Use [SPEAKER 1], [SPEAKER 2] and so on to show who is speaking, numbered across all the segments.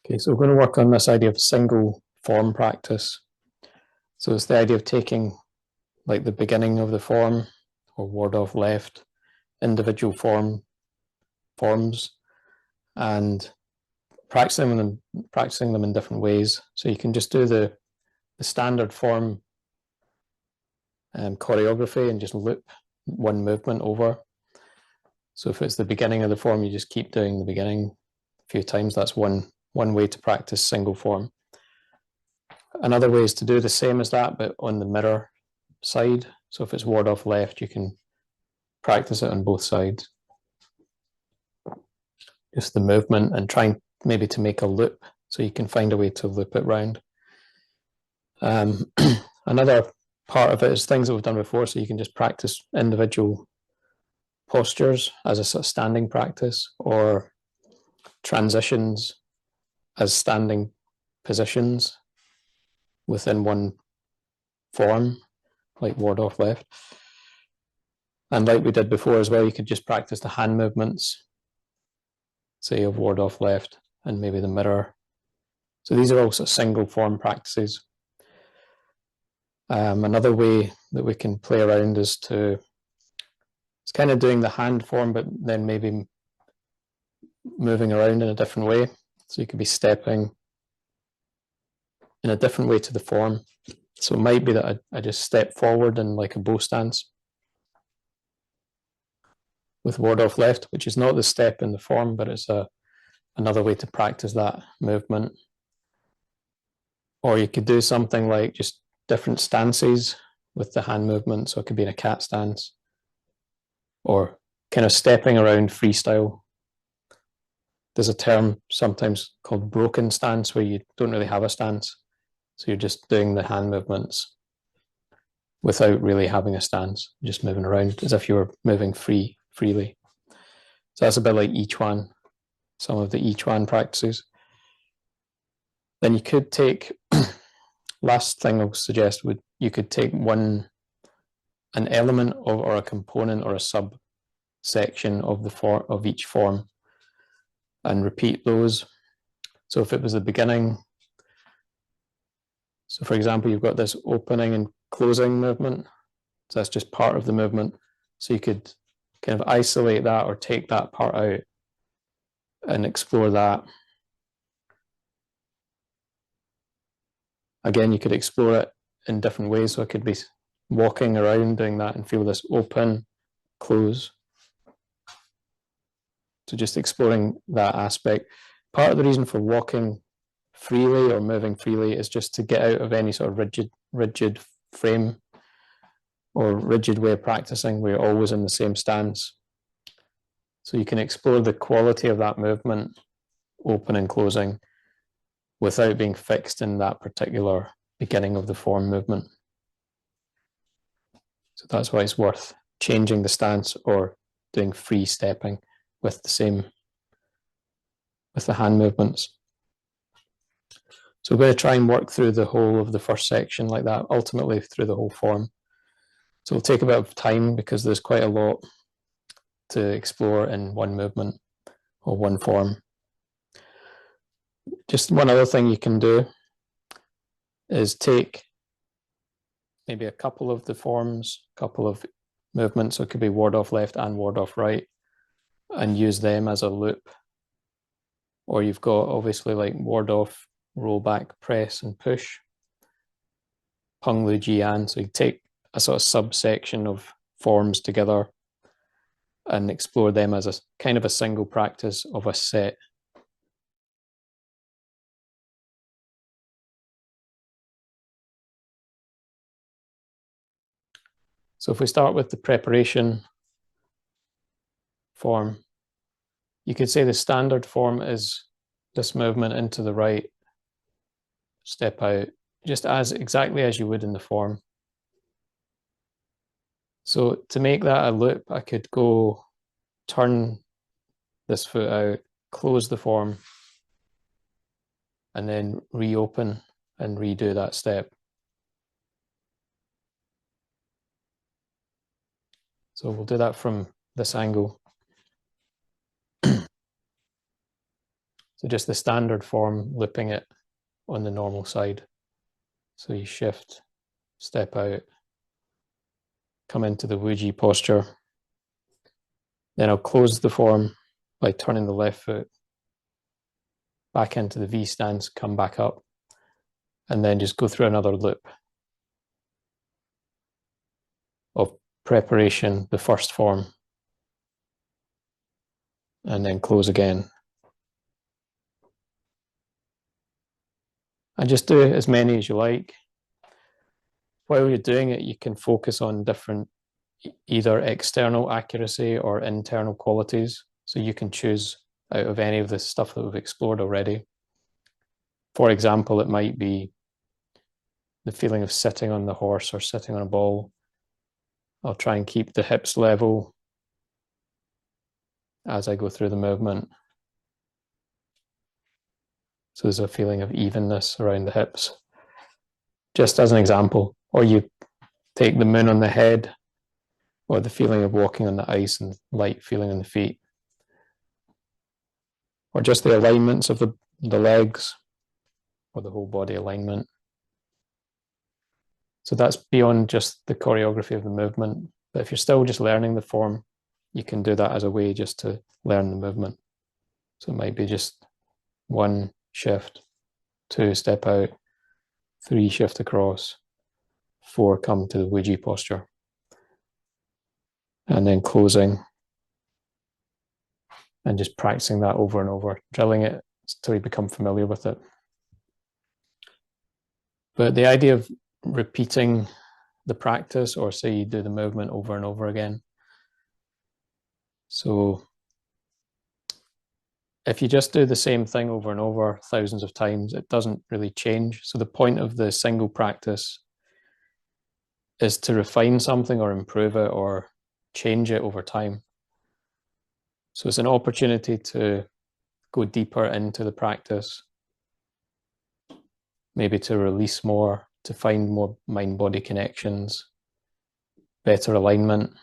[SPEAKER 1] Okay, so we're going to work on this idea of single form practice. So it's the idea of taking like the beginning of the form or word off left, individual forms and practicing them in different ways. So you can just do the standard form choreography and just loop one movement over. So if it's the beginning of the form, you just keep doing the beginning a few times. That's one way to practice single form. Another way is to do the same as that, but on the mirror side. So if it's word off left, you can practice it on both sides. Just the movement and trying maybe to make a loop, so you can find a way to loop it round. Another part of it is things that we've done before, so you can just practice individual postures as a sort of standing practice, or transitions as standing positions within one form, like word off left. And like we did before as well, you could just practice the hand movements, say of word off left and maybe the mirror. So these are also single form practices. Another way that we can play around is it's kind of doing the hand form, but then maybe moving around in a different way. So you could be stepping in a different way to the form. So it might be that I just step forward in like a bow stance with word off left, which is not the step in the form, but it's another way to practice that movement. Or you could do something like just different stances with the hand movement. So it could be in a cat stance, or kind of stepping around freestyle. There's a term sometimes called broken stance, where you don't really have a stance. So you're just doing the hand movements without really having a stance, just moving around as if you were moving freely. So that's a bit like Yichuan, some of the Yichuan practices. Then you could take, last thing I'll suggest you could take an element of, or a component or a subsection of each form and repeat those. So if it was the beginning, so for example, you've got this opening and closing movement. So that's just part of the movement. So you could kind of isolate that or take that part out and explore that. Again, you could explore it in different ways. So it could be walking around doing that and feel this open, close. So just exploring that aspect. Part of the reason for walking freely or moving freely is just to get out of any sort of rigid frame or rigid way of practicing where you're always in the same stance. So you can explore the quality of that movement, open and closing, without being fixed in that particular beginning of the form movement. So that's why it's worth changing the stance or doing free stepping with the hand movements. So we're going to try and work through the whole of the first section like that, ultimately through the whole form. So it'll take a bit of time because there's quite a lot to explore in one movement or one form. Just one other thing you can do is take maybe a couple of the forms, a couple of movements, so it could be word off left and word off right, and use them as a loop. Or you've got obviously like word off, roll back, press and push, Peng Lu Jian. So you take a sort of subsection of forms together and explore them as a kind of a single practice of a set. So if we start with the preparation form, you could say the standard form is this movement into the right, step out, just exactly as you would in the form. So to make that a loop, I could go turn this foot out, close the form, and then reopen and redo that step. So we'll do that from this angle. So just the standard form, looping it on the normal side. So you shift, step out, come into the Wuji posture. Then I'll close the form by turning the left foot back into the V stance, come back up, and then just go through another loop of preparation, the first form, and then close again. And just do as many as you like. While you're doing it, you can focus on different either external accuracy or internal qualities. So you can choose out of any of the stuff that we've explored already. For example, it might be the feeling of sitting on the horse or sitting on a ball. I'll try and keep the hips level as I go through the movement. So there's a feeling of evenness around the hips, just as an example. Or you take the moon on the head, or the feeling of walking on the ice and light feeling on the feet. Or just the alignments of the legs, or the whole body alignment. So that's beyond just the choreography of the movement. But if you're still just learning the form, you can do that as a way just to learn the movement. So it might be just 1 shift, 2 step out, 3 shift across, 4 come to the Wuji posture. And then closing and just practicing that over and over, drilling it until you become familiar with it. But the idea of repeating the practice, or say you do the movement over and over again. So if you just do the same thing over and over thousands of times, it doesn't really change. So the point of the single practice is to refine something or improve it or change it over time. So it's an opportunity to go deeper into the practice, maybe to release more, to find more mind-body connections, better alignment.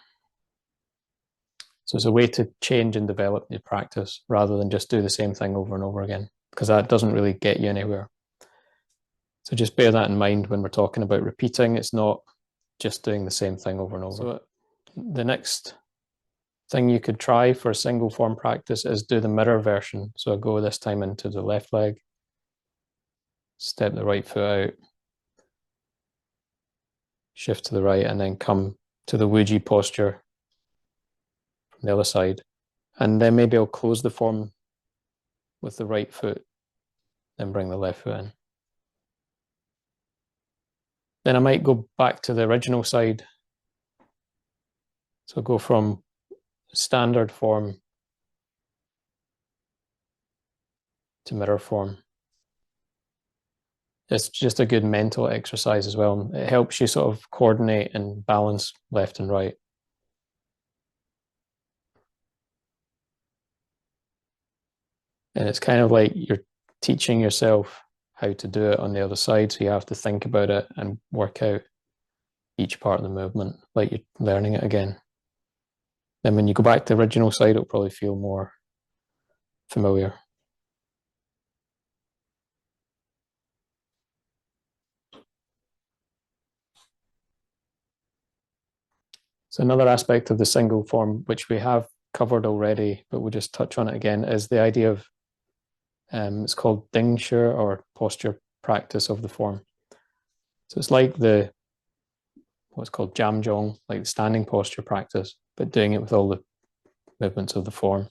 [SPEAKER 1] So it's a way to change and develop your practice rather than just do the same thing over and over again, because that doesn't really get you anywhere. So just bear that in mind when we're talking about repeating. It's not just doing the same thing over and over. So the next thing you could try for a single form practice is do the mirror version. So I go this time into the left leg, step the right foot out, shift to the right, and then come to the Wuji posture from the other side. And then maybe I'll close the form with the right foot, then bring the left foot in. Then I might go back to the original side. So go from standard form to mirror form. It's just a good mental exercise as well. It helps you sort of coordinate and balance left and right. And it's kind of like you're teaching yourself how to do it on the other side. So you have to think about it and work out each part of the movement, like you're learning it again. Then when you go back to the original side, it'll probably feel more familiar. So another aspect of the single form, which we have covered already, but we'll just touch on it again, is the idea of, it's called Ding Shi, or posture practice of the form. So it's like what's called Jamjong, like the standing posture practice, but doing it with all the movements of the form.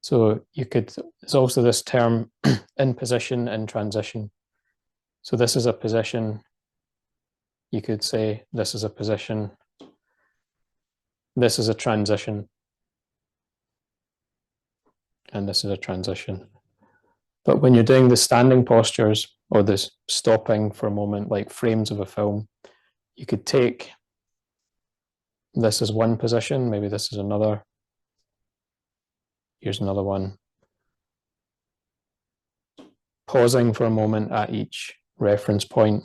[SPEAKER 1] So there's also this term in position, in transition. So this is a position. You could say this is a position. This is a transition. And this is a transition. But when you're doing the standing postures, or this stopping for a moment, like frames of a film, you could take this as one position, maybe this is another. Here's another one. Pausing for a moment at each reference point.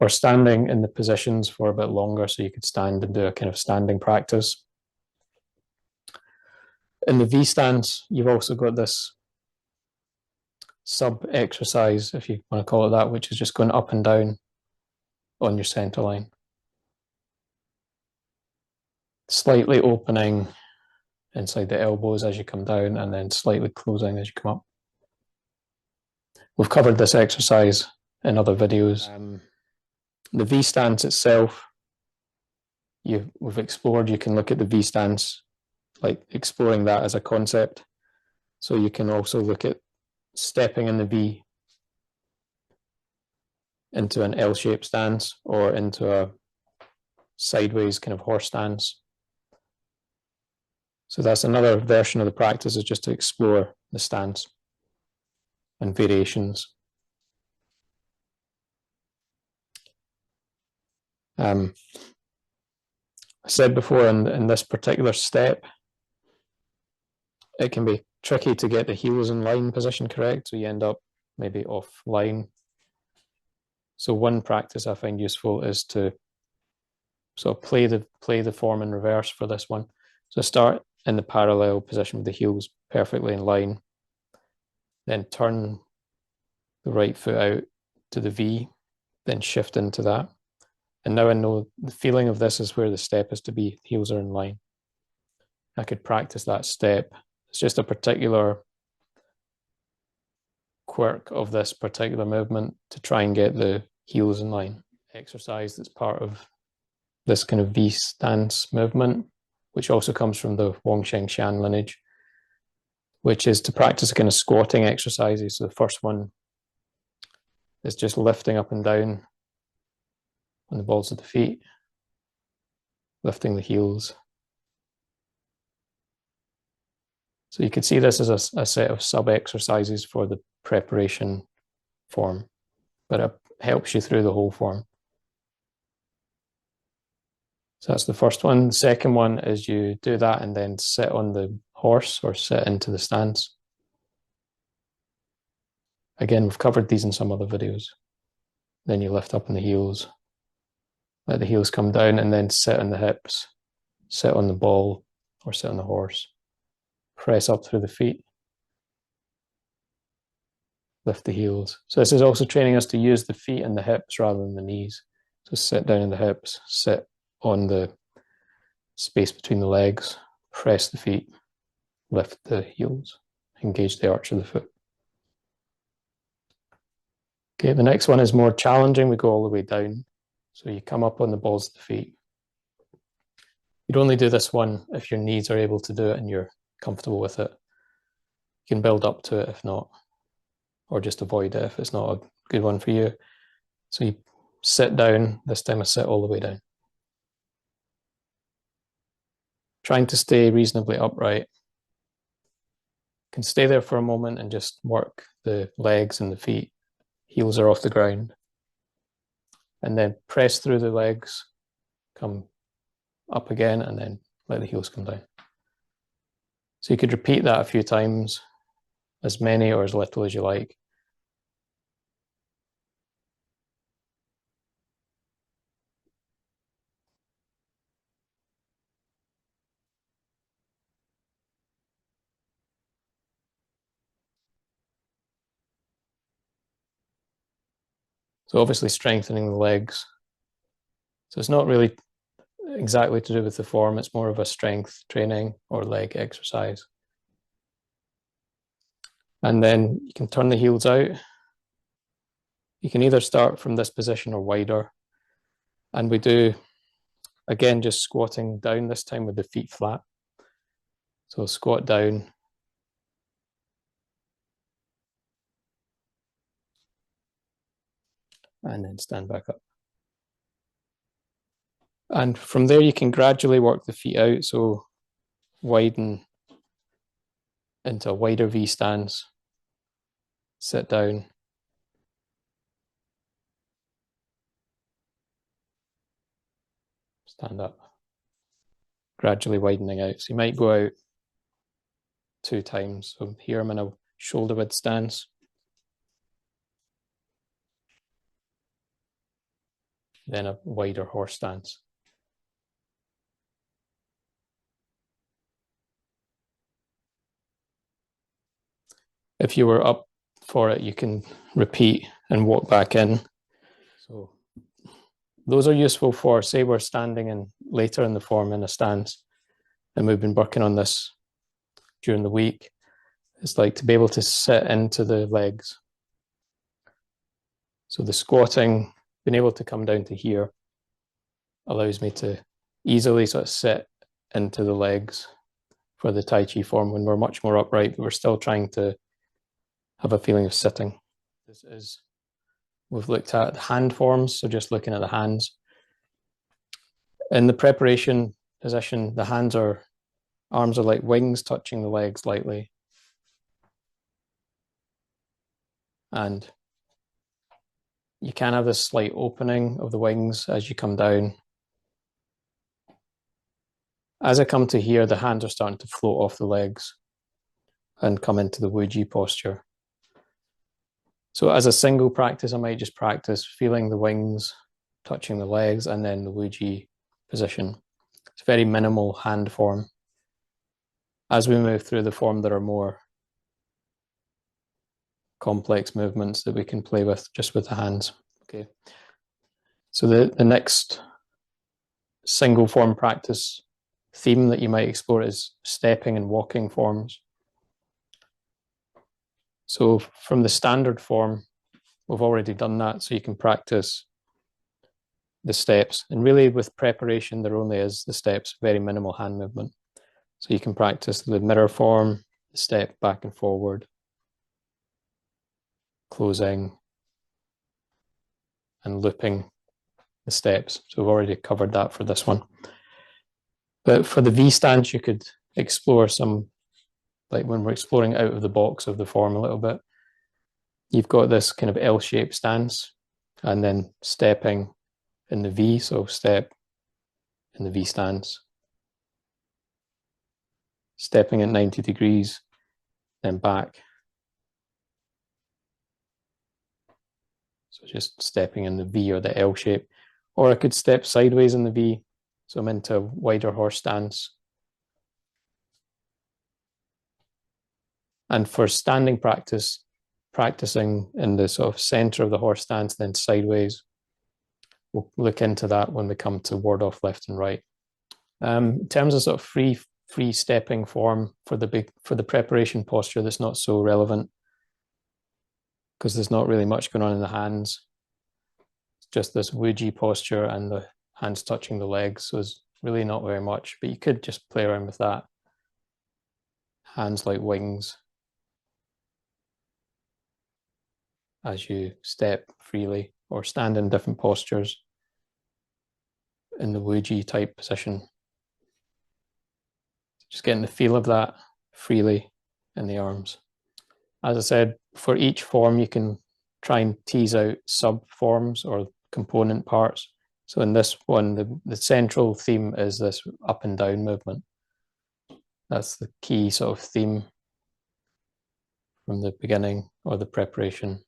[SPEAKER 1] Or standing in the positions for a bit longer, so you could stand and do a kind of standing practice. In the V stance, you've also got this sub exercise, if you want to call it that, which is just going up and down on your center line. Slightly opening inside the elbows as you come down and then slightly closing as you come up. We've covered this exercise in other videos. The V stance itself, we've explored. You can look at the V stance, like exploring that as a concept. So you can also look at stepping in the V into an L-shaped stance or into a sideways kind of horse stance. So that's another version of the practice, is just to explore the stance and variations. I said before, in this particular step, it can be tricky to get the heels in line position correct, so you end up maybe off line. So one practice I find useful is to sort of play the form in reverse for this one. So start in the parallel position with the heels perfectly in line, then turn the right foot out to the V, then shift into that. And now I know the feeling of this is where the step is to be, heels are in line. I could practice that step. It's just a particular quirk of this particular movement to try and get the heels in line. Exercise that's part of this kind of V stance movement, which also comes from the Wong Sheng Shan lineage, which is to practice a kind of squatting exercises. So the first one is just lifting up and down on the balls of the feet, lifting the heels. So you could see this as a set of sub-exercises for the preparation form, but it helps you through the whole form. So that's the first one. The second one is you do that and then sit on the horse or sit into the stance. Again, we've covered these in some other videos. Then you lift up on the heels, let the heels come down, and then sit on the hips, sit on the ball or sit on the horse. Press up through the feet, lift the heels. So this is also training us to use the feet and the hips rather than the knees. So sit down in the hips, sit on the space between the legs, press the feet, lift the heels, engage the arch of the foot. Okay, the next one is more challenging. We go all the way down. So you come up on the balls of the feet. You'd only do this one if your knees are able to do it and you're comfortable with it. You can build up to it if not, or just avoid it if it's not a good one for you. So you sit down. This time I sit all the way down. Trying to stay reasonably upright. You can stay there for a moment and just work the legs and the feet. Heels are off the ground. And then press through the legs, come up again, and then let the heels come down. So you could repeat that a few times, as many or as little as you like. So obviously strengthening the legs. So it's not really exactly to do with the form, it's more of a strength training or leg exercise. And then you can turn the heels out. You can either start from this position or wider. And we do, again, just squatting down, this time with the feet flat. So squat down. And then stand back up. And from there, you can gradually work the feet out. So widen into a wider V stance, sit down, stand up, gradually widening out. So you might go out 2 times. So here I'm in a shoulder width stance. Then a wider horse stance. if you were up for it, you can repeat and walk back in. So those are useful for, say we're standing in later in the form in a stance, and we've been working on this during the week. It's like to be able to sit into the legs. So the squatting, being able to come down to here, allows me to easily sort of sit into the legs for the Tai Chi form when we're much more upright, but we're still trying to have a feeling of sitting. This is, we've looked at the hand forms, so just looking at the hands. In the preparation position, the arms are like wings touching the legs lightly. And you can have this slight opening of the wings as you come down. As I come to here, the hands are starting to float off the legs and come into the Wuji posture. So as a single practice, I might just practice feeling the wings touching the legs and then the Wuji position. It's a very minimal hand form. As we move through the form, there are more complex movements that we can play with just with the hands. Okay. So the next single form practice theme that you might explore is stepping and walking forms. So from the standard form, we've already done that, so you can practice the steps. And really with preparation, there only is the steps, very minimal hand movement. So you can practice the mirror form, the step back and forward, closing, and looping the steps. So we've already covered that for this one. But for the V stance, you could explore some, like when we're exploring out of the box of the form a little bit, you've got this kind of L-shaped stance and then stepping in the V, so step in the V stance, stepping at 90 degrees, then back. So just stepping in the V or the L shape. Or I could step sideways in the V, so I'm into a wider horse stance. And for standing practice, practicing in the sort of center of the horse stance, then sideways. We'll look into that when we come to ward off left and right. In terms of sort of free stepping form for the preparation posture, that's not so relevant because there's not really much going on in the hands. It's just this Wuji posture and the hands touching the legs, so it's really not very much, but you could just play around with that. Hands like wings as you step freely or stand in different postures in the Wuji type position. Just getting the feel of that freely in the arms. As I said, for each form, you can try and tease out sub-forms or component parts. So in this one, the central theme is this up and down movement. That's the key sort of theme from the beginning or the preparation.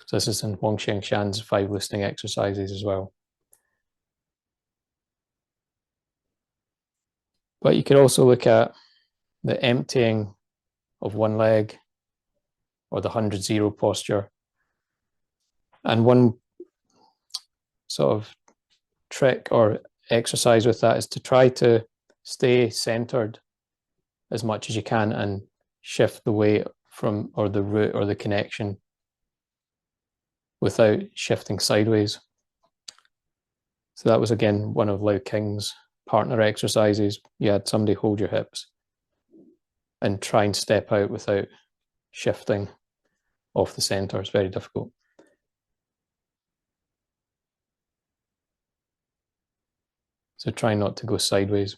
[SPEAKER 1] So this is in Wang Xiangshan's 5 listening exercises as well. But you could also look at the emptying of one leg or the 100-0 posture. And one sort of trick or exercise with that is to try to stay centered as much as you can and shift the weight from, or the root or the connection without shifting sideways. So that was again one of Lau King's partner exercises. You had somebody hold your hips and try and step out without shifting off the center. It's very difficult. So try not to go sideways.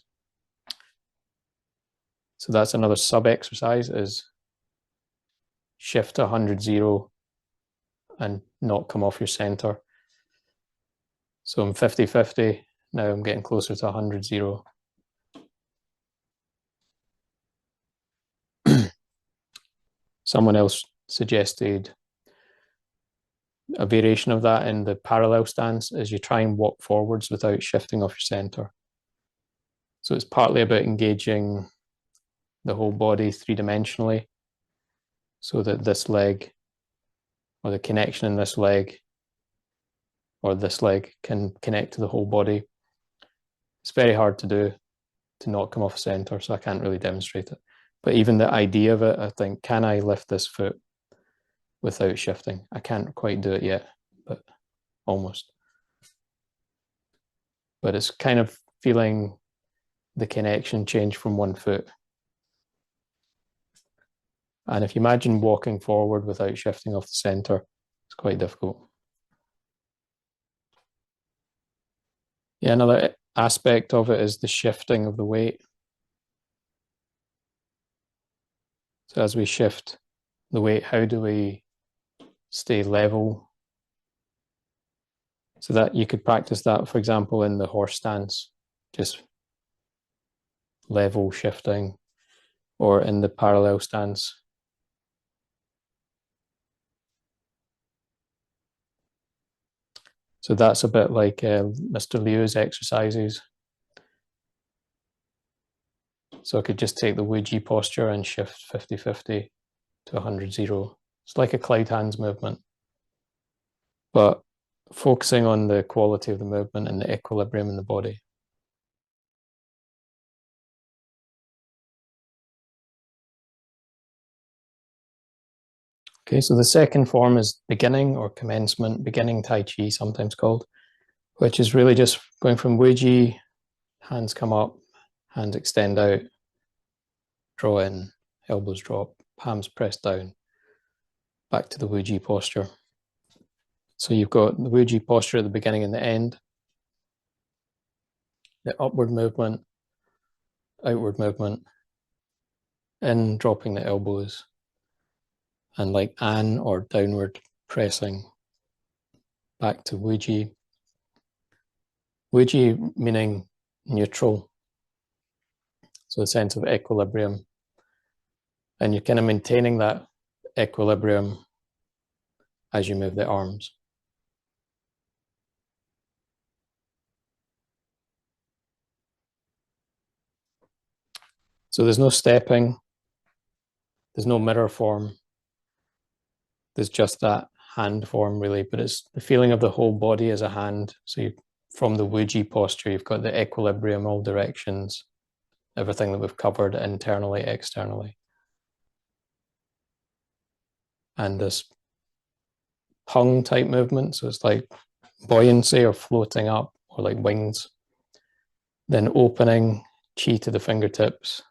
[SPEAKER 1] So that's another sub exercise, is shift to 100-0 and not come off your center. So I'm 50-50. Now I'm getting closer to 100-0. Someone else suggested a variation of that in the parallel stance, is you try and walk forwards without shifting off your center. So it's partly about engaging the whole body three-dimensionally. so that this leg or the connection in this leg or this leg can connect to the whole body. It's very hard to do, to not come off center, so I can't really demonstrate it. But even the idea of it, I think, can I lift this foot without shifting? I can't quite do it yet, but almost. But it's kind of feeling the connection change from one foot. And if you imagine walking forward without shifting off the center, it's quite difficult. Yeah, another aspect of it is the shifting of the weight. So as we shift the weight, how do we stay level? So that you could practice that, for example, in the horse stance, just level shifting, or in the parallel stance. So that's a bit like Mr. Liu's exercises. So I could just take the Wuji posture and shift 50-50 to 100-0. It's like a Clyde hands movement, but focusing on the quality of the movement and the equilibrium in the body. Okay, so the second form is beginning or commencement, beginning Tai Chi, sometimes called, which is really just going from Wuji, hands come up, hands extend out, draw in, elbows drop, palms press down, back to the Wuji posture. So you've got the Wuji posture at the beginning and the end, the upward movement, outward movement, in dropping the elbows, and like an or downward pressing back to Wuji. Wuji meaning neutral, so a sense of equilibrium. And you're kind of maintaining that equilibrium as you move the arms. So there's no stepping, there's no mirror form, there's just that hand form really, but it's the feeling of the whole body as a hand. So you, from the Wuji posture, you've got the equilibrium, all directions, everything that we've covered internally, externally. And this hung type movement, so it's like buoyancy or floating up, or like wings. Then opening, chi to the fingertips,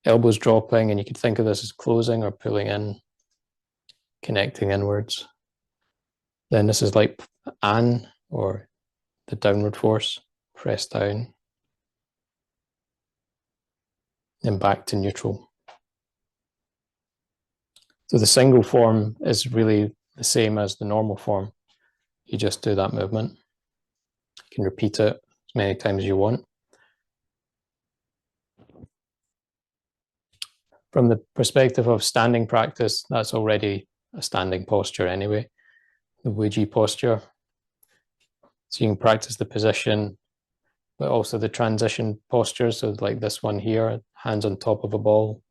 [SPEAKER 1] elbows dropping, and you could think of this as closing or pulling in, connecting inwards. Then this is like an, or the downward force, press down, then back to neutral. So the single form is really the same as the normal form. You just do that movement. You can repeat it as many times as you want. From the perspective of standing practice, that's already a standing posture anyway, the Wuji posture. So you can practice the position, but also the transition postures. So like this one here, hands on top of a ball,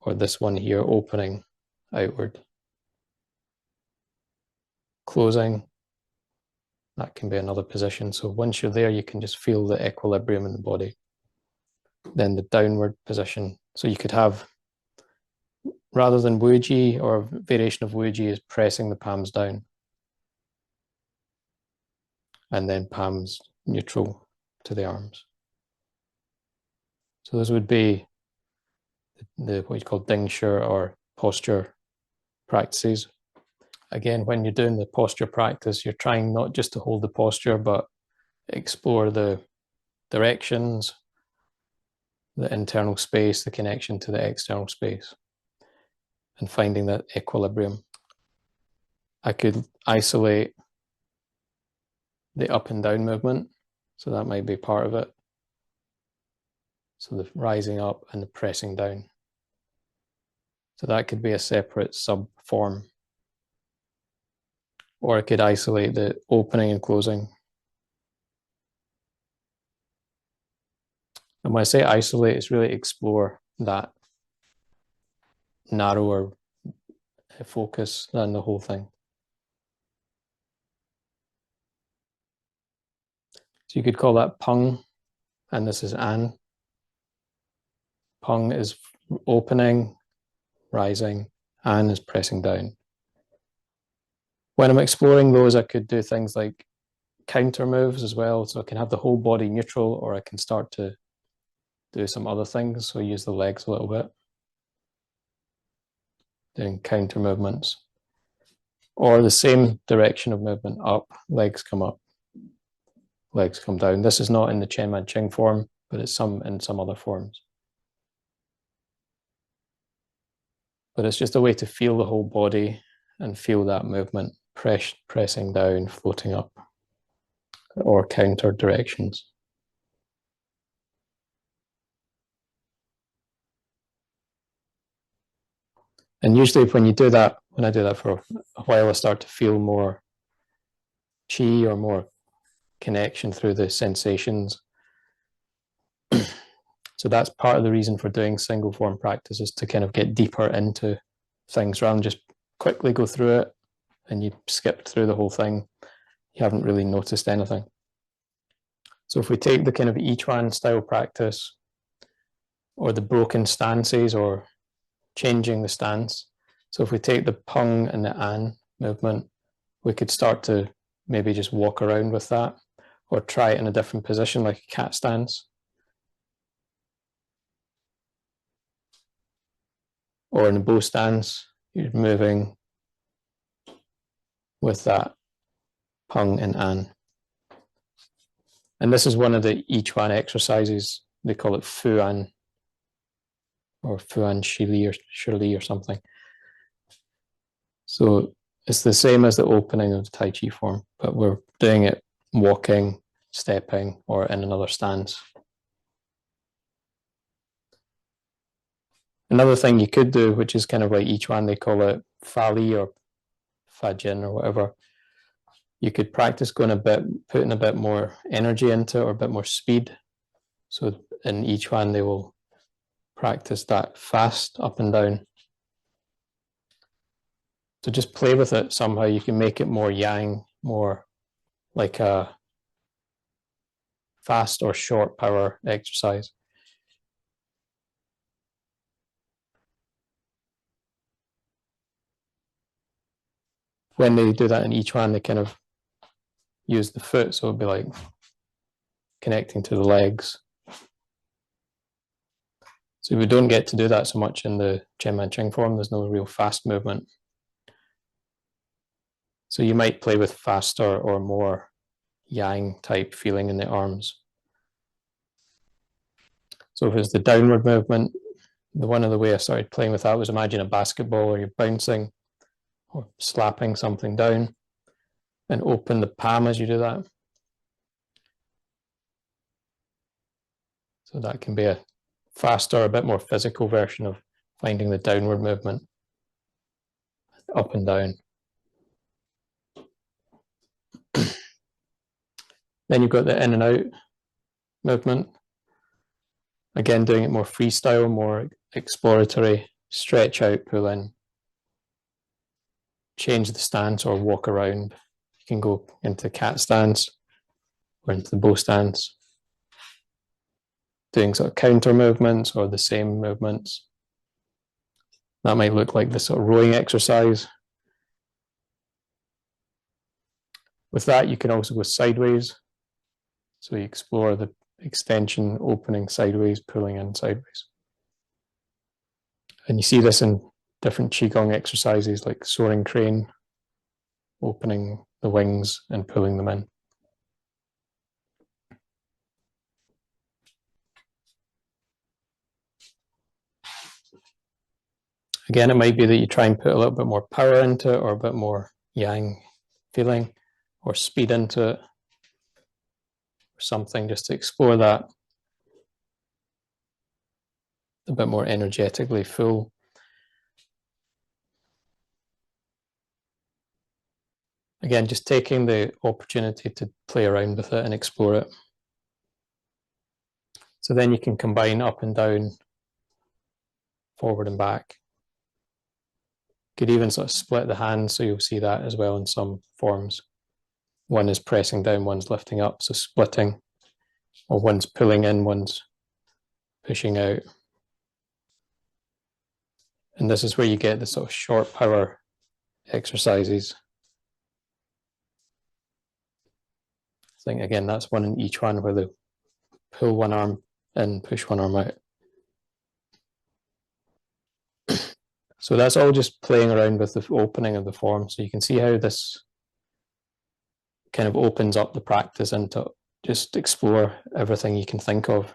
[SPEAKER 1] or this one here, opening outward. Closing, that can be another position. So once you're there, you can just feel the equilibrium in the body. Then the downward position. So you could have, rather than Wuji, or a variation of Wuji is pressing the palms down. And then palms neutral to the arms. So those would be the what you call Ding Shi or posture practices. Again, when you're doing the posture practice, you're trying not just to hold the posture, but explore the directions, the internal space, the connection to the external space, and finding that equilibrium. I could isolate the up and down movement, so that might be part of it. So the rising up and the pressing down. So that could be a separate sub-form. Or I could isolate the opening and closing. And when I say isolate, it's really explore that narrower focus than the whole thing. So you could call that pung, and this is an. Pung is opening, rising, an is pressing down. When I'm exploring those, I could do things like counter moves as well. So I can have the whole body neutral, or I can start to do some other things. So use the legs a little bit, doing counter movements. Or the same direction of movement, up, legs come up, legs come down. This is not in the Chen Man Ching form, but it's in some other forms. But it's just a way to feel the whole body and feel that movement, pressing down, floating up, or counter directions. And usually when you do that, when I do that for a while, I start to feel more chi or more connection through the sensations. So that's part of the reason for doing single form practice, is to kind of get deeper into things rather than just quickly go through it and you skipped through the whole thing. You haven't really noticed anything. So if we take the kind of Yichuan style practice, or the broken stances, or changing the stance. So if we take the pung and the an movement, we could start to maybe just walk around with that, or try it in a different position, like a cat stance. Or in a bow stance, you're moving with that pung and an. And this is one of the Yichuan exercises. They call it Fuan, or Fuan Shili or something. So it's the same as the opening of the Tai Chi form, but we're doing it walking, stepping, or in another stance. Another thing you could do, which is kind of like Yichuan, they call it Fa Li or Fa Jin or whatever. You could practice going a bit, putting a bit more energy into it, or a bit more speed. So in Yichuan, they will practice that fast up and down. So just play with it somehow. You can make it more yang, more like a fast or short power exercise. When they do that in Yichuan, they kind of use the foot, so it'll be like connecting to the legs. So we don't get to do that so much in the Chen Man Ching form. There's no real fast movement. So you might play with faster or more yang type feeling in the arms. So if it's the downward movement, one of the way I started playing with that was, imagine a basketball, or you're bouncing or slapping something down, and open the palm as you do that. So that can be a faster, a bit more physical version of finding the downward movement, up and down. Then you've got the in and out movement. Again, doing it more freestyle, more exploratory, stretch out, pull in, change the stance or walk around. You can go into cat stance or into the bow stance, doing sort of counter movements or the same movements. That might look like the sort of rowing exercise. With that, you can also go sideways. So you explore the extension, opening sideways, pulling in sideways. And you see this in different Qigong exercises like soaring crane, opening the wings and pulling them in. Again, it might be that you try and put a little bit more power into it, or a bit more yang feeling, or speed into it, or something, just to explore that a bit more energetically full. Again, just taking the opportunity to play around with it and explore it. So then you can combine up and down, forward and back. Could even sort of split the hands, so you'll see that as well in some forms. One is pressing down, one's lifting up, so splitting, or one's pulling in, one's pushing out. And this is where you get the sort of short power exercises. I think, again, that's one in each one where they pull one arm in, push one arm out. So that's all just playing around with the opening of the form. So you can see how this kind of opens up the practice into just explore everything you can think of.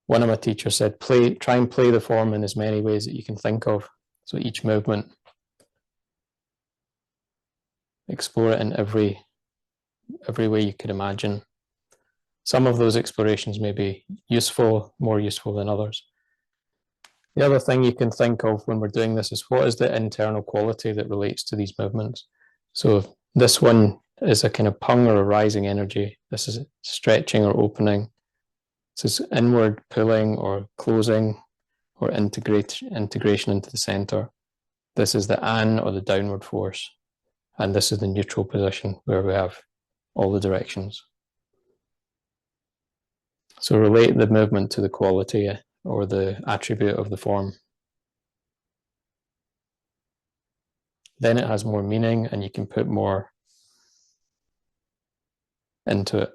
[SPEAKER 1] One of my teachers said, try and play the form in as many ways that you can think of. So each movement, explore it in every way you could imagine. Some of those explorations may be useful, more useful than others. The other thing you can think of when we're doing this is, what is the internal quality that relates to these movements? So this one is a kind of pung or a rising energy. This is stretching or opening. This is inward pulling or closing or integration into the center. This is the an or the downward force. And this is the neutral position where we have all the directions. So relate the movement to the quality or the attribute of the form. Then it has more meaning and you can put more into it.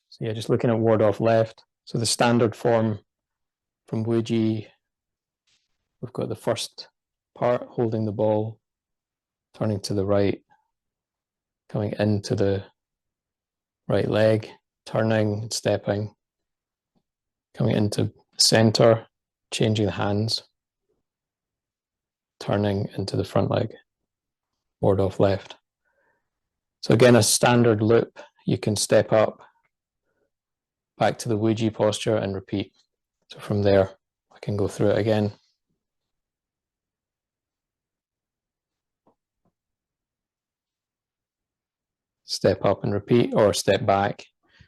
[SPEAKER 1] So yeah, just looking at ward off left. So the standard form from Wuji, we've got the first part, holding the ball, turning to the right, coming into the right leg, turning, stepping, coming into the center, changing the hands, turning into the front leg, ward off left. So again, a standard loop, you can step up, back to the Wuji posture and repeat. So from there, I can go through it again. Step up and repeat, or step back,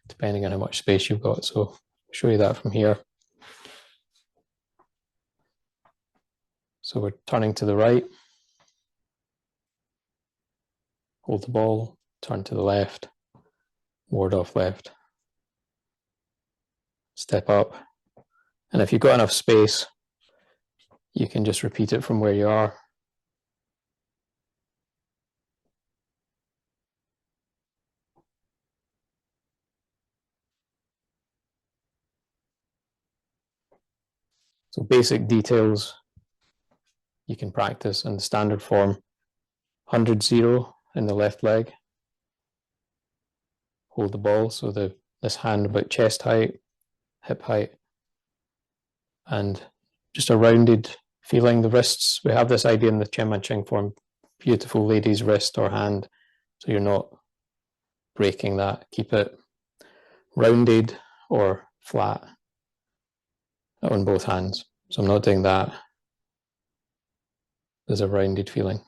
[SPEAKER 1] depending on how much space you've got. So I'll show you that from here. So we're turning to the right, hold the ball, turn to the left, ward off left, step up. And if you've got enough space, you can just repeat it from where you are. So basic details you can practice in the standard form. 100-0 in the left leg. Hold the ball, so this hand about chest height, hip height, and just a rounded feeling. The wrists, we have this idea in the Chen Man Ching form, beautiful lady's wrist or hand, so you're not breaking that. Keep it rounded or flat on both hands. So I'm not doing that. There's a rounded feeling.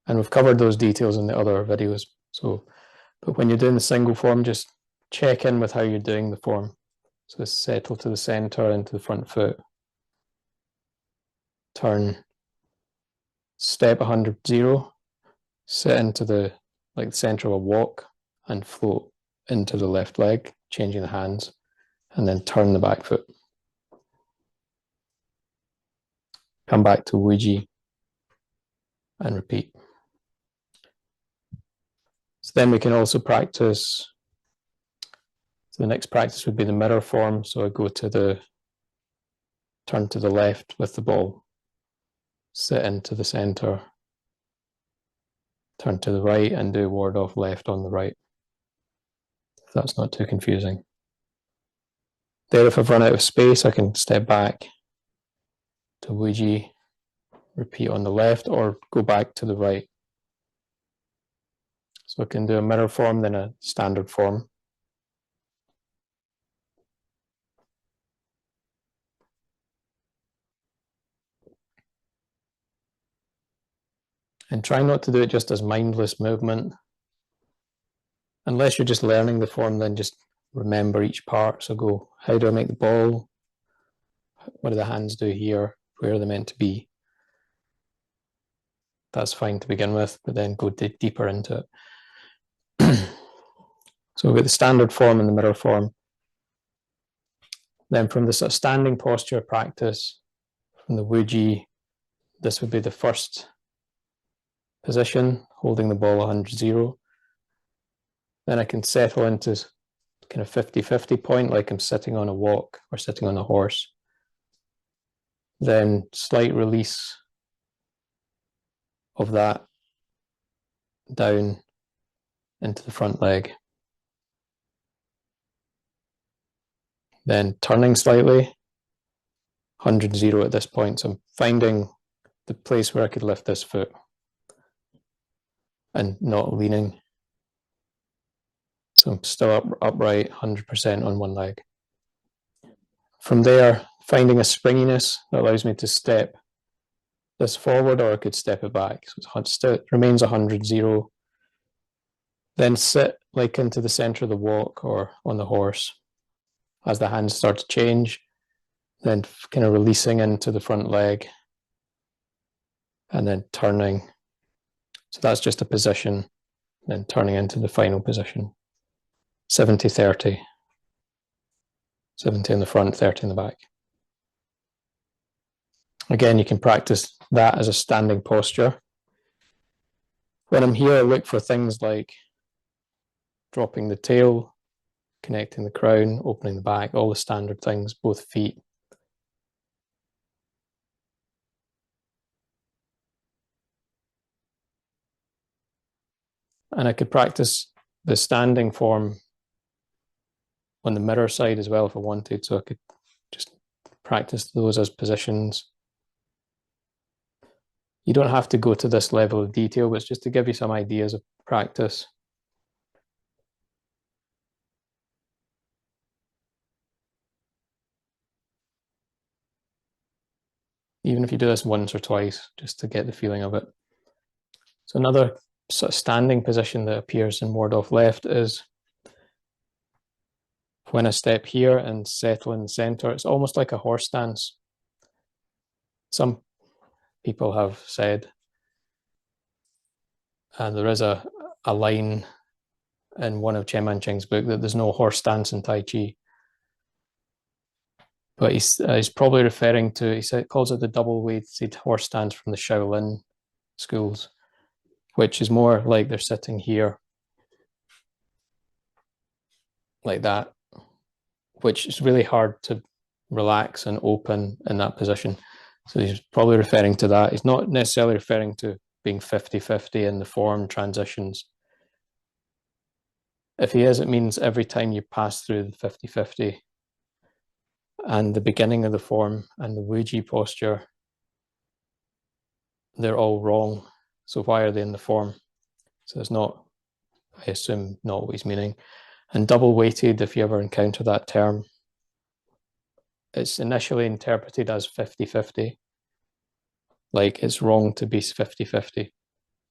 [SPEAKER 1] And we've covered those details in the other videos. So, but when you're doing the single form, just check in with how you're doing the form. So settle to the center, into the front foot. Turn, step 100-0, sit into the center of a walk and float into the left leg, changing the hands, and then turn the back foot. Come back to Wuji and repeat. So then we can also practice. So the next practice would be the mirror form. So I go to the, turn to the left with the ball, sit into the center, turn to the right and do ward off left on the right. If that's not too confusing. There, if I've run out of space, I can step back to Wuji, repeat on the left, or go back to the right. So I can do a mirror form, then a standard form. And try not to do it just as mindless movement. unless you're just learning the form, then just remember each part. So go, how do I make the ball? What do the hands do here? Where are they meant to be? That's fine to begin with, but then go deeper into it. So we've got the standard form and the mirror form. Then from the sort of standing posture practice, from the wuji, this would be the first position, holding the ball 100-0. Then I can settle into kind of 50-50 point, like I'm sitting on a walk or sitting on a horse. Then slight release of that down into the front leg. Then turning slightly, 100-0 at this point. So I'm finding the place where I could lift this foot and not leaning. So I'm still upright, 100% on one leg. From there, finding a springiness that allows me to step this forward, or I could step it back. So it remains 100-0. Then sit like into the center of the walk or on the horse. As the hands start to change, then kind of releasing into the front leg and then turning. So that's just a position, then turning into the final position. 70-30. 70 in the front, 30 in the back. Again, you can practice that as a standing posture. When I'm here, I look for things like dropping the tail, connecting the crown, opening the back, all the standard things, both feet. And I could practice the standing form on the mirror side as well if I wanted, so I could just practice those as positions. You don't have to go to this level of detail, but it's just to give you some ideas of practice. Even if you do this once or twice, just to get the feeling of it. So another sort of standing position that appears in ward off left is when I step here and settle in the center. It's almost like a horse stance. Some people have said, and there is a line in one of Chen Manqing's book that there's no horse stance in Tai Chi. But he's probably referring to, calls it the double-weighted horse stance from the Shaolin schools, which is more like they're sitting here like that, which is really hard to relax and open in that position. So he's probably referring to that. He's not necessarily referring to being 50-50 in the form transitions. If he is, it means every time you pass through the 50-50 and the beginning of the form and the wuji posture, they're all wrong. So why are they in the form? So it's not, I assume, not what he's meaning. And double weighted, if you ever encounter that term, it's initially interpreted as 50-50. Like it's wrong to be 50-50,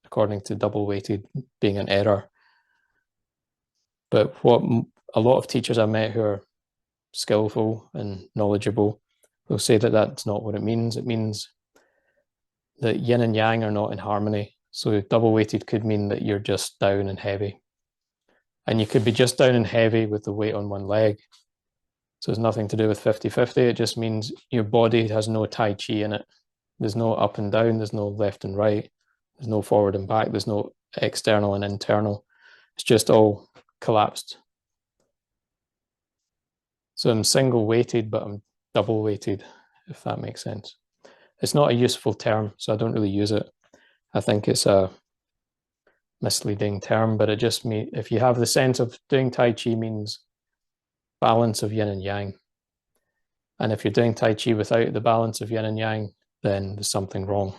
[SPEAKER 1] according to double weighted being an error. But what a lot of teachers I've met who are skillful and knowledgeable will say that that's not what it means. It means that yin and yang are not in harmony. So double weighted could mean that you're just down and heavy. And you could be just down and heavy with the weight on one leg. So it's nothing to do with 50-50. It just means your body has no Tai Chi in it. There's no up and down. There's no left and right. There's no forward and back. There's no external and internal. It's just all collapsed. So I'm single weighted, but I'm double weighted, if that makes sense. It's not a useful term, so I don't really use it. I think it's a misleading term, but it just means if you have the sense of doing Tai Chi means balance of yin and yang. And if you're doing Tai Chi without the balance of yin and yang, then there's something wrong.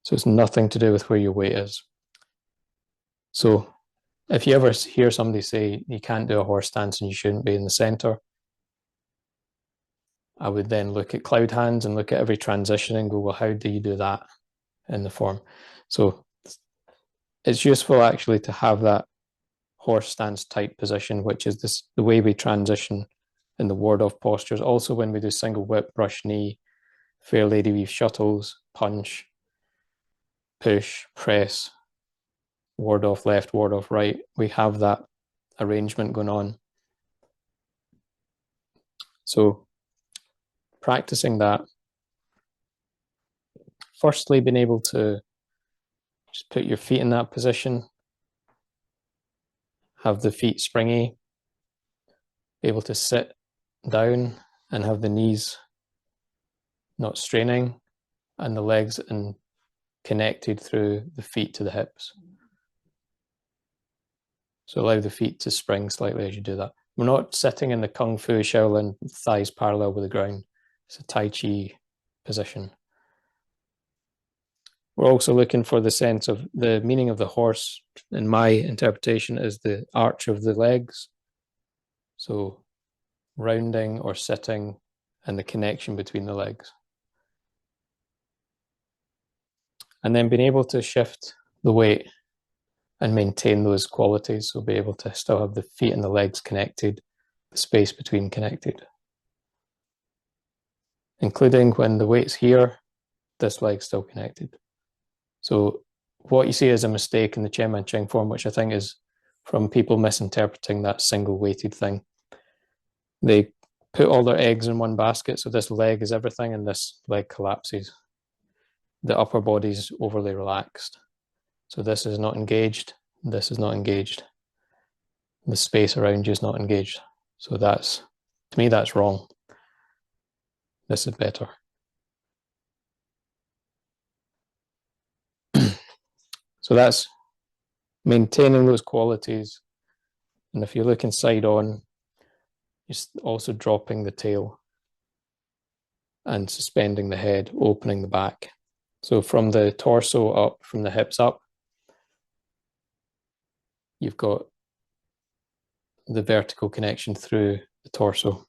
[SPEAKER 1] So it's nothing to do with where your weight is. So if you ever hear somebody say you can't do a horse stance and you shouldn't be in the center, I would then look at cloud hands and look at every transition and go, well, how do you do that in the form? So it's useful actually to have that horse stance type position, which is the way we transition in the ward off postures. Also, when we do single whip, brush knee, fair lady weave shuttles, punch, push, press, ward off left, ward off right, we have that arrangement going on. So practicing that, firstly being able to just put your feet in that position, have the feet springy, be able to sit down and have the knees not straining and the legs and connected through the feet to the hips. So allow the feet to spring slightly as you do that. We're not sitting in the Kung Fu Shaolin, thighs parallel with the ground. It's a Tai Chi position. We're also looking for the sense of the meaning of the horse. In my interpretation, is the arch of the legs. So rounding or sitting and the connection between the legs. And then being able to shift the weight and maintain those qualities. So be able to still have the feet and the legs connected, the space between connected. Including when the weight's here, this leg's still connected. So what you see as a mistake in the Chen Man Ching form, which I think is from people misinterpreting that single weighted thing. They put all their eggs in one basket. So this leg is everything and this leg collapses. The upper body's overly relaxed. So this is not engaged. This is not engaged. The space around you is not engaged. So that's, to me, that's wrong. This is better. So that's maintaining those qualities. And if you're looking side on, you're also dropping the tail and suspending the head, opening the back. So from the torso up, from the hips up, you've got the vertical connection through the torso.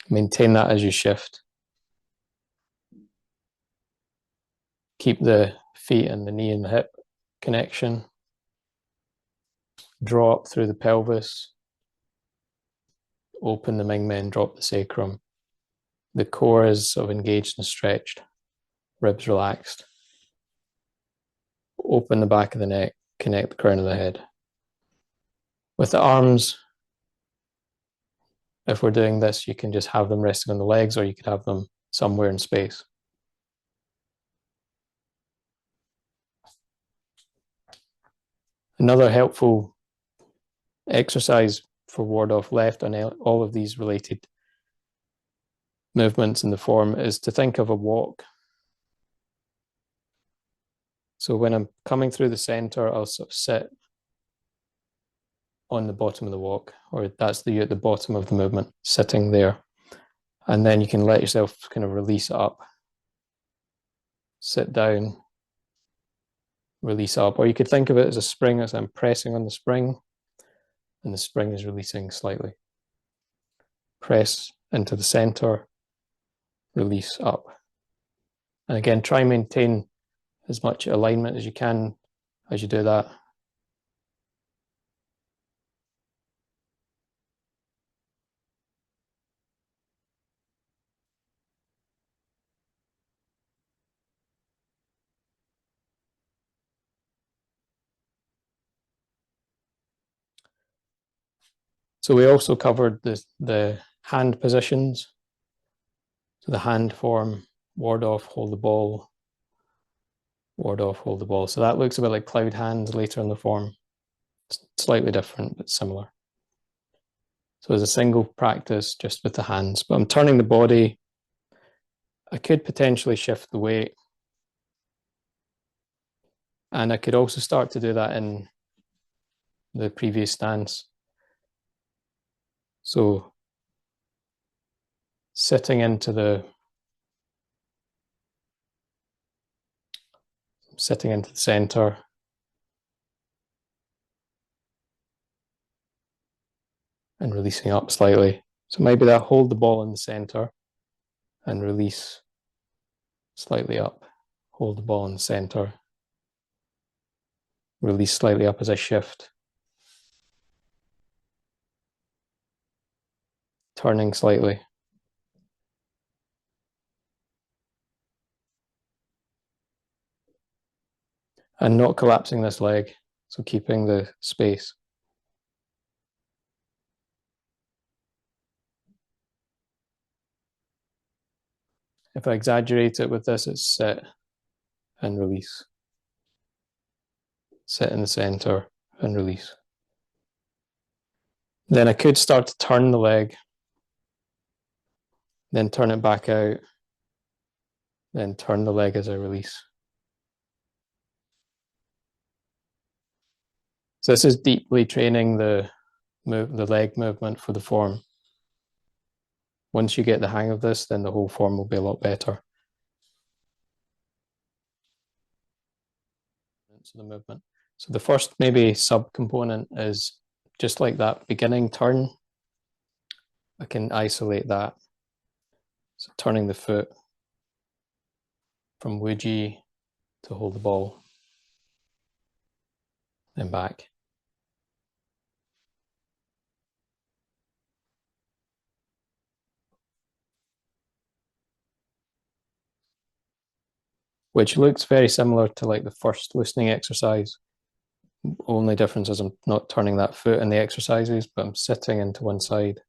[SPEAKER 1] Maintain that as you shift. Keep the feet and the knee and the hip connection. Draw up through the pelvis. Open the Ming Men, drop the sacrum. The core is sort of engaged and stretched. Ribs relaxed. Open the back of the neck, connect the crown of the head. With the arms, if we're doing this, you can just have them resting on the legs, or you could have them somewhere in space. Another helpful exercise for ward off left on all of these related movements in the form is to think of a walk. So when I'm coming through the center, I'll sort of sit on the bottom of the walk, or that's at the bottom of the movement, sitting there. And then you can let yourself kind of release up, sit down, release up. Or you could think of it as a spring, as I'm pressing on the spring, and the spring is releasing slightly. Press into the center, release up. And again, try and maintain as much alignment as you can as you do that. So we also covered the hand positions. So the hand form, ward off, hold the ball, ward off, hold the ball. So that looks a bit like cloud hands later in the form. It's slightly different, but similar. So as a single practice, just with the hands, but I'm turning the body. I could potentially shift the weight. And I could also start to do that in the previous stance. So sitting into the center. And releasing up slightly. So maybe that hold the ball in the center and release slightly up. Hold the ball in the center. Release slightly up as I shift. turning slightly. And not collapsing this leg, so keeping the space. If I exaggerate it with this, it's sit and release. Sit in the center and release. Then I could start to turn the leg, then turn it back out, then turn the leg as I release. So this is deeply training the leg movement for the form. Once you get the hang of this, then the whole form will be a lot better. So the movement. So the first maybe subcomponent is just like that beginning turn. I can isolate that. So turning the foot from Wuji to hold the ball, then back. Which looks very similar to like the first loosening exercise. Only difference is I'm not turning that foot in the exercises, but I'm sitting into one side.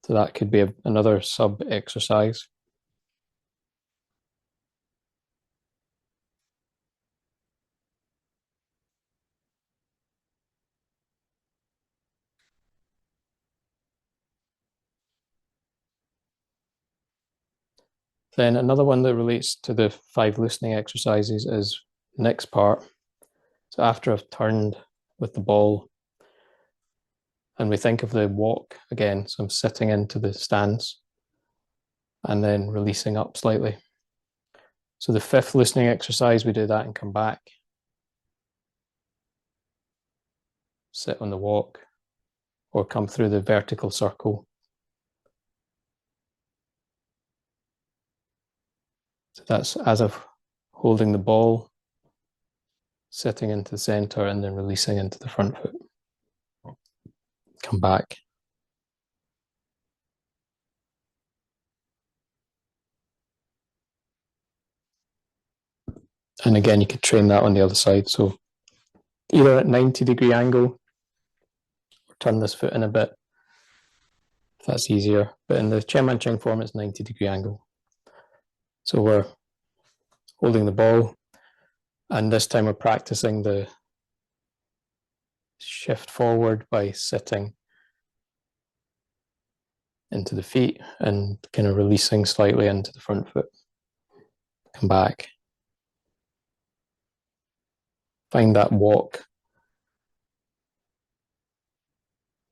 [SPEAKER 1] So that could be another sub exercise. Then another one that relates to the 5 loosening exercises is the next part. So after I've turned with the ball, and we think of the walk again, so I'm sitting into the stance and then releasing up slightly. So the 5th loosening exercise, we do that and come back. Sit on the walk or come through the vertical circle. So that's as of holding the ball, sitting into the center and then releasing into the front foot. Come back. And again, you could train that on the other side. So either at 90-degree angle or turn this foot in a bit, if that's easier. But in the Chen Man Ching form, it's 90-degree angle. So we're holding the ball, and this time we're practicing the shift forward by sitting into the feet and kind of releasing slightly into the front foot. Come back. Find that walk.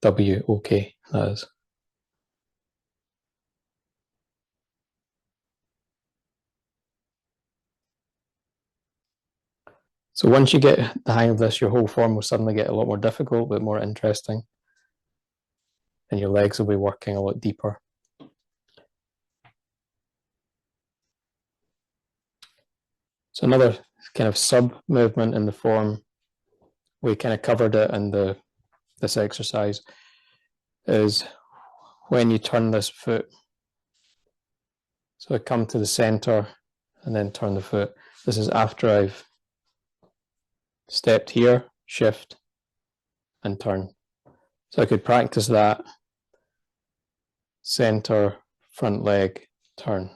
[SPEAKER 1] W, okay, that is. So once you get the hang of this, your whole form will suddenly get a lot more difficult, but more interesting. And your legs will be working a lot deeper. So another kind of sub movement in the form, we kind of covered it in this exercise, is when you turn this foot. So I come to the center and then turn the foot. This is after I've stepped here, shift, and turn. So I could practice that center, front leg, turn,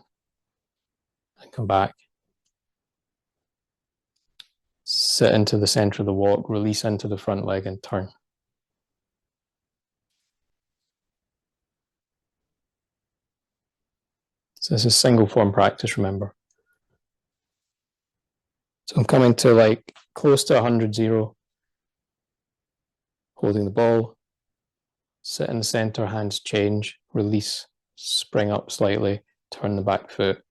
[SPEAKER 1] and come back. Sit into the center of the walk, release into the front leg, and turn. So this is single form practice, remember. So I'm coming to like close to 100-0, holding the ball, sit in the center, hands change, release, spring up slightly, turn the back foot,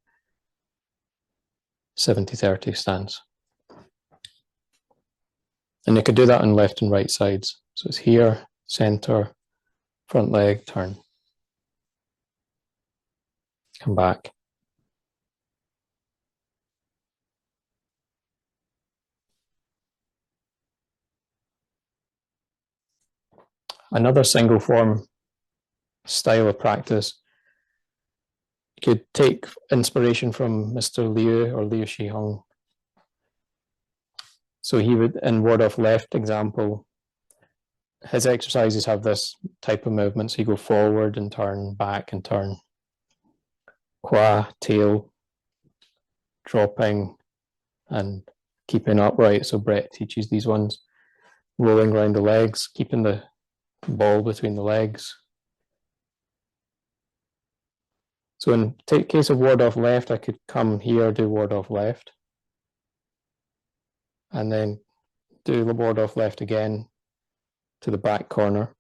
[SPEAKER 1] 70-30 stance. And you could do that on left and right sides. So it's here, center, front leg, turn. Come back. Another single form style of practice. You could take inspiration from Mr. Liu or Liu Shihong. So he would, in ward off left example, his exercises have this type of movement. So you go forward and turn, back and turn. Qua, tail, dropping and keeping upright. So Brett teaches these ones. Rolling around the legs, keeping the ball between the legs. So in case of ward off left, I could come here, do ward off left, and then do the ward off left again to the back corner,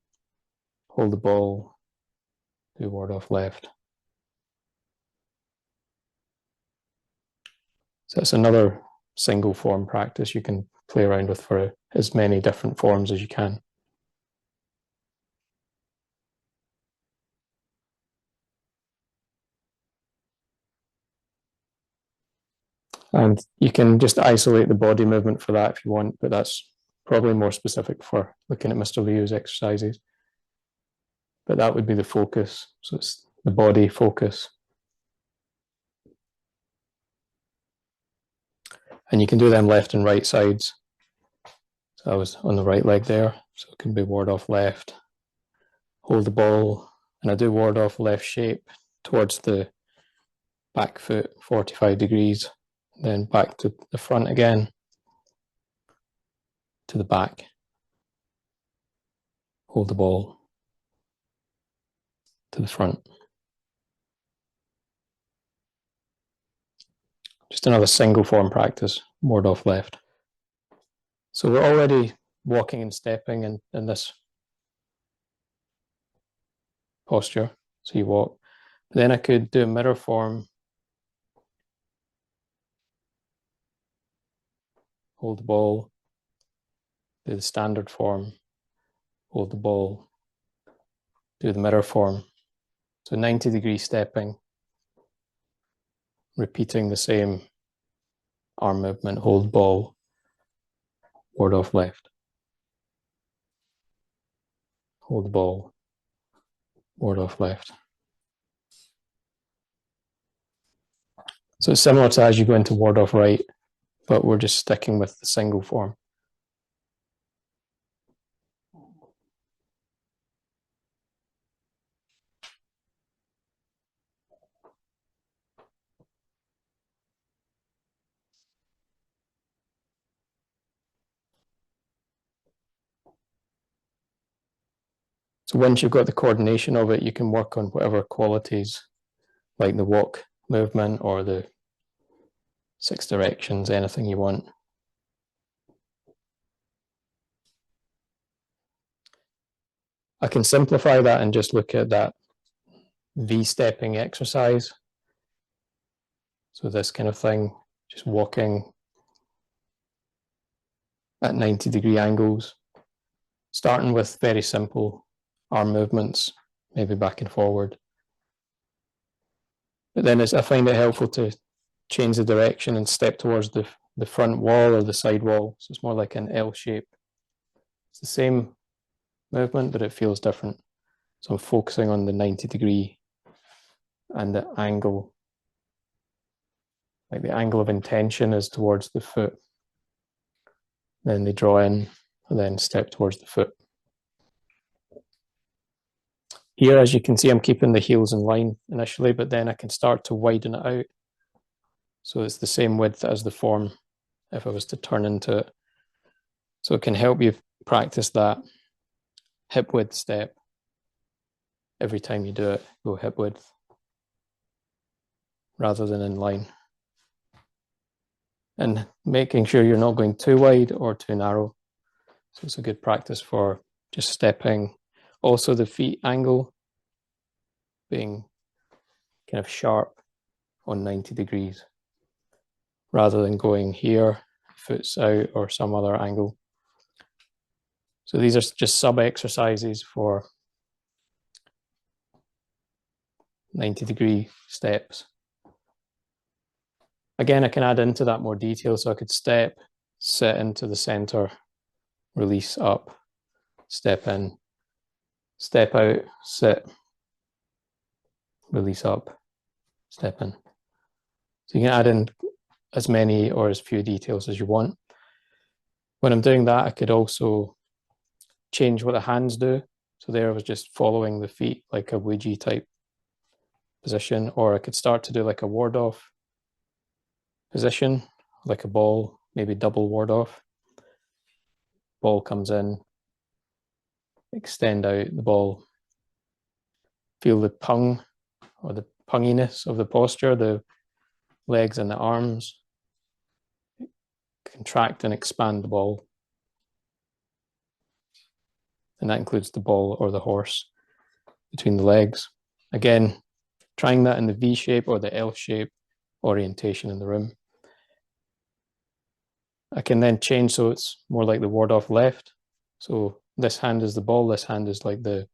[SPEAKER 1] hold the ball, do ward off left. So it's another single form practice you can play around with for as many different forms as you can. And you can just isolate the body movement for that if you want, but that's probably more specific for looking at Mr. Liu's exercises. But that would be the focus. So it's the body focus. And you can do them left and right sides. So I was on the right leg there, so it can be ward off left. Hold the ball, and I do ward off left shape towards the back foot, 45 degrees, then back to the front again, to the back. Hold the ball to the front. Just another single form practice, ward off left. So we're already walking and stepping in this posture. So you walk. But then I could do a mirror form. Hold the ball. Do the standard form. Hold the ball. Do the mirror form. So 90-degree stepping. Repeating the same arm movement. Hold ball. Ward off left. Hold the ball. Ward off left. So it's similar to as you go into ward off right, but we're just sticking with the single form. So once you've got the coordination of it, you can work on whatever qualities, like the walk movement or the 6 directions, anything you want. I can simplify that and just look at that V-stepping exercise. So this kind of thing, just walking at 90-degree angles, starting with very simple arm movements, maybe back and forward. But then I find it helpful to change the direction and step towards the front wall or the side wall. So it's more like an L shape. It's the same movement, but it feels different. So I'm focusing on the 90-degree and the angle. Like the angle of intention is towards the foot. Then they draw in and then step towards the foot. Here, as you can see, I'm keeping the heels in line initially, but then I can start to widen it out. So it's the same width as the form if I was to turn into it. So it can help you practice that hip width step. Every time you do it, go hip width rather than in line. And making sure you're not going too wide or too narrow. So it's a good practice for just stepping. Also the feet angle being kind of sharp on 90 degrees rather than going here, foot's out or some other angle. So these are just sub exercises for 90-degree steps. Again, I can add into that more detail, so I could step, sit into the center, release up, step in, step out, sit, release up, step in. So you can add in as many or as few details as you want. When I'm doing that, I could also change what the hands do. So there I was just following the feet like a wedgie type position, or I could start to do like a ward off position, like a ball, maybe double ward off. Ball comes in, extend out the ball, feel the pung or the punginess of the posture, the legs and the arms, contract and expand the ball. And that includes the ball or the horse between the legs. Again, trying that in the V shape or the L shape orientation in the room. I can then change so it's more like the ward off left. So this hand is the ball, this hand is like the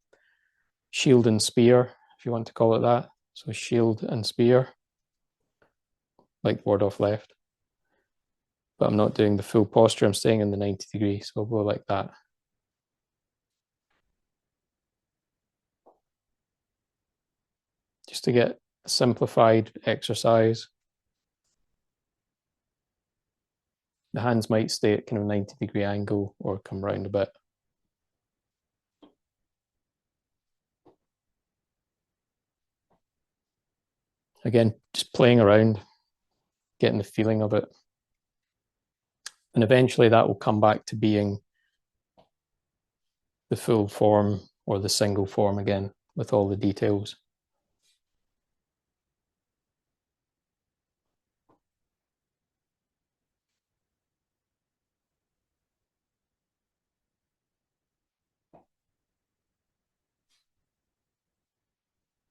[SPEAKER 1] shield and spear, if you want to call it that. So shield and spear, like ward off left. But I'm not doing the full posture, I'm staying in the 90 degree, so I'll go like that. Just to get a simplified exercise. The hands might stay at kind of 90 degree angle or come round a bit. Again, just playing around, getting the feeling of it. And eventually that will come back to being the full form or the single form again with all the details.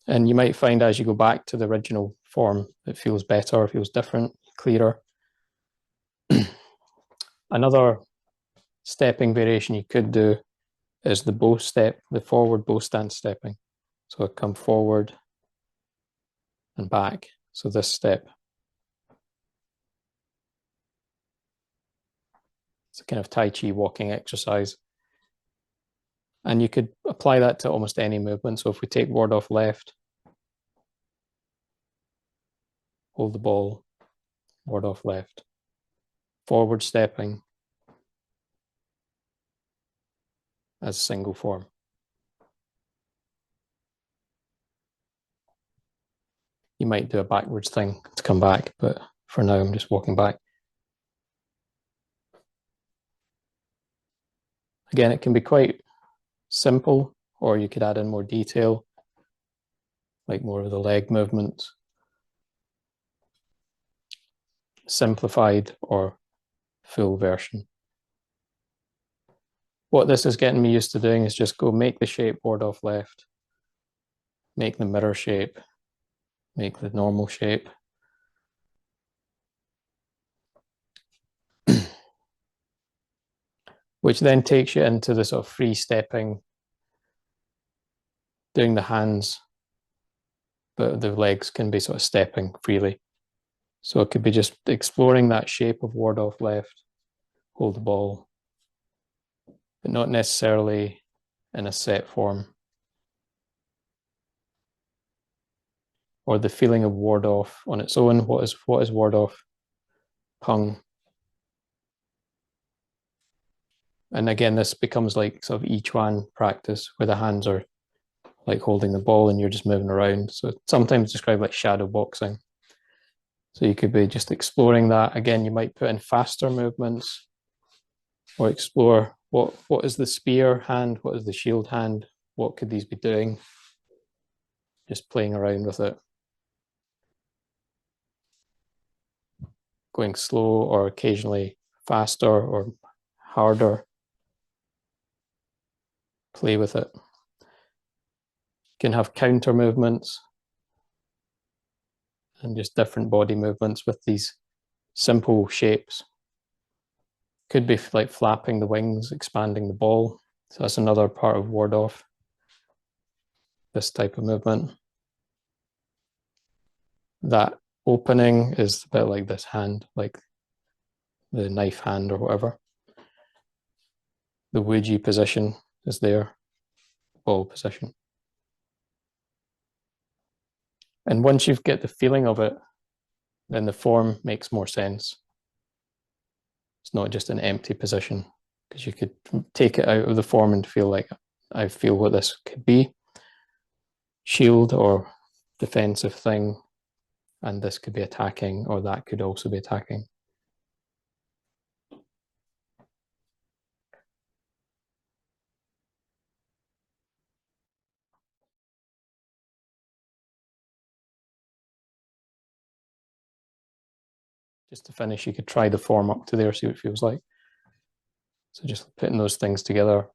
[SPEAKER 1] And you might find as you go back to the original form, it feels better, feels different, clearer. Another stepping variation you could do is the bow step, the forward bow stance stepping. So I come forward and back. So this step. It's a kind of Tai Chi walking exercise. And you could apply that to almost any movement. So if we take ward off left, hold the ball, ward off left, forward stepping as single form. You might do a backwards thing to come back, but for now I'm just walking back. Again, it can be quite simple, or you could add in more detail, like more of the leg movements. Simplified or full version. What this is getting me used to doing is just go make the shape ward off left, make the mirror shape, make the normal shape. Which then takes you into the sort of free stepping, doing the hands, but the legs can be sort of stepping freely. So it could be just exploring that shape of ward off left, hold the ball, but not necessarily in a set form. Or the feeling of ward off on its own. What is ward off? Pung. And again, this becomes like sort of each one practice where the hands are like holding the ball and you're just moving around. So sometimes described like shadow boxing. So you could be just exploring that. Again, you might put in faster movements or explore what is the spear hand, what is the shield hand, what could these be doing? Just playing around with it. Going slow or occasionally faster or harder. Play with it. You can have counter movements and just different body movements with these simple shapes. Could be like flapping the wings, expanding the ball. So that's another part of ward off, this type of movement. That opening is a bit like this hand, like the knife hand or whatever. The wedgie position is there, ball position. And once you've got the feeling of it, then the form makes more sense. It's not just an empty position, because you could take it out of the form and feel like, I feel what this could be, shield or defensive thing, and this could be attacking, or that could also be attacking. Just to finish, you could try the form up to there, see what it feels like. So just putting those things together,